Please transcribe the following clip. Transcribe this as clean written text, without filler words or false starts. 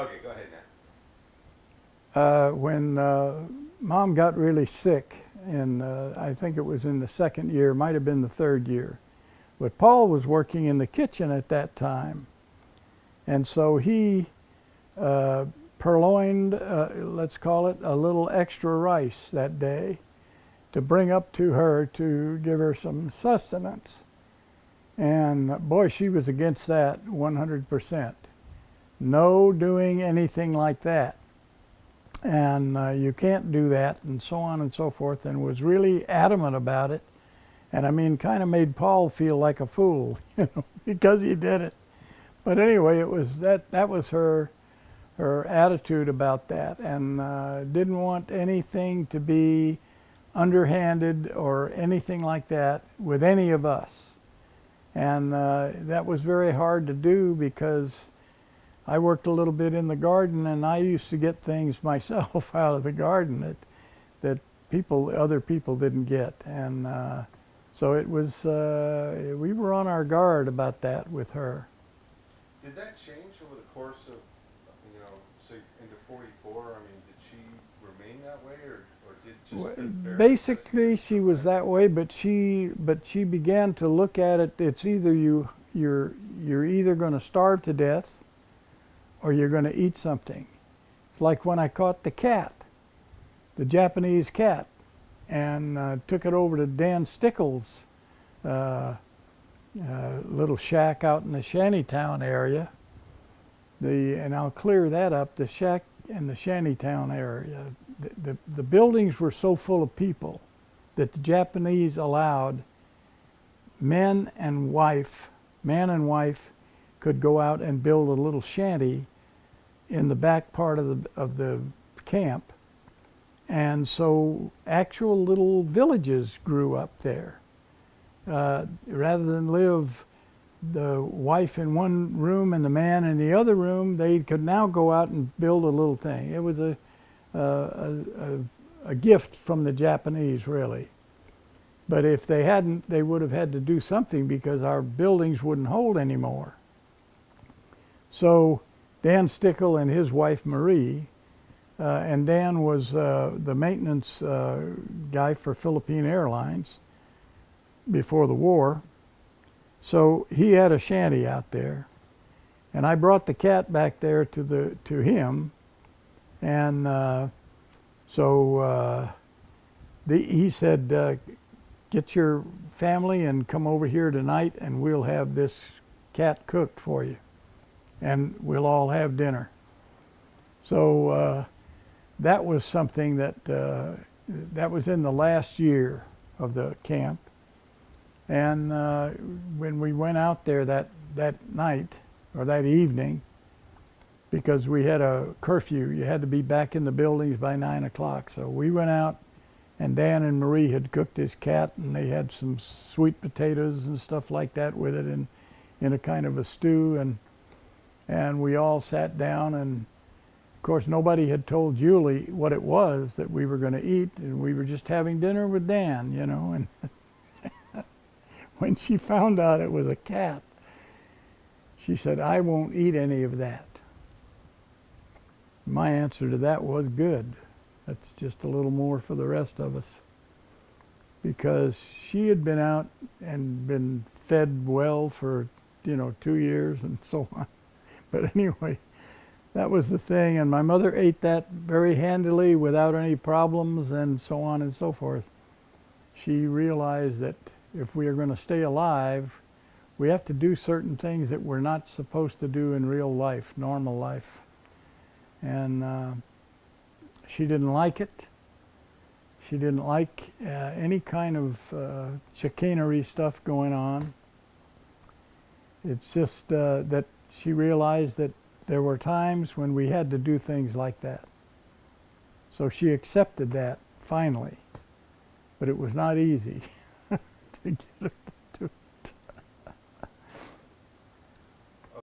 Okay, go ahead now. When Mom got really sick, and I think it was in the second year, might have been the third year, but Paul was working in the kitchen at that time, and so he purloined, let's call it, a little extra rice that day to bring up to her to give her some sustenance. And boy, she was against that 100%. No doing anything like that. And you can't do that, and so on and so forth, and was really adamant about it. And I mean, kind of made Paul feel like a fool, because he did it. But anyway, it was that was her attitude about that, and didn't want anything to be underhanded or anything like that with any of us. And that was very hard to do because I worked a little bit in the garden, and I used to get things myself out of the garden that other people didn't get. And so it was, we were on our guard about that with her. Did that change over the course of, say into 44? I mean, did she remain that way, or did just the very Basically, necessities she of was life? that way, but she began to look at it. It's either you're either going to starve to death, or you're going to eat something. It's like when I caught the cat, the Japanese cat, and took it over to Dan Stickles' little shack out in the Shantytown area. And I'll clear that up. The shack in the Shantytown area, the buildings were so full of people that the Japanese allowed man and wife could go out and build a little shanty in the back part of the camp. And so actual little villages grew up there. Rather than live the wife in one room and the man in the other room, they could now go out and build a little thing. It was a gift from the Japanese, really. But if they hadn't, they would have had to do something because our buildings wouldn't hold anymore. So Dan Stickle and his wife Marie, and Dan was the maintenance guy for Philippine Airlines before the war. So he had a shanty out there, and I brought the cat back there to him, and he said, "Get your family and come over here tonight, and we'll have this cat cooked for you, and we'll all have dinner." So that was something that was in the last year of the camp. And when we went out there that night or that evening, because we had a curfew, you had to be back in the buildings by 9 o'clock. So we went out, and Dan and Marie had cooked this cat, and they had some sweet potatoes and stuff like that with it in a kind of a stew. And we all sat down, and of course nobody had told Julie what it was that we were going to eat, and we were just having dinner with Dan, and when she found out it was a cat, she said, "I won't eat any of that." My answer to that was, good. That's just a little more for the rest of us. Because she had been out and been fed well for, 2 years and so on. But anyway, that was the thing. And my mother ate that very handily without any problems and so on and so forth. She realized that if we are going to stay alive, we have to do certain things that we're not supposed to do in real life, normal life. And she didn't like it. She didn't like any kind of chicanery stuff going on. It's just that she realized that there were times when we had to do things like that. So she accepted that finally, but it was not easy to get her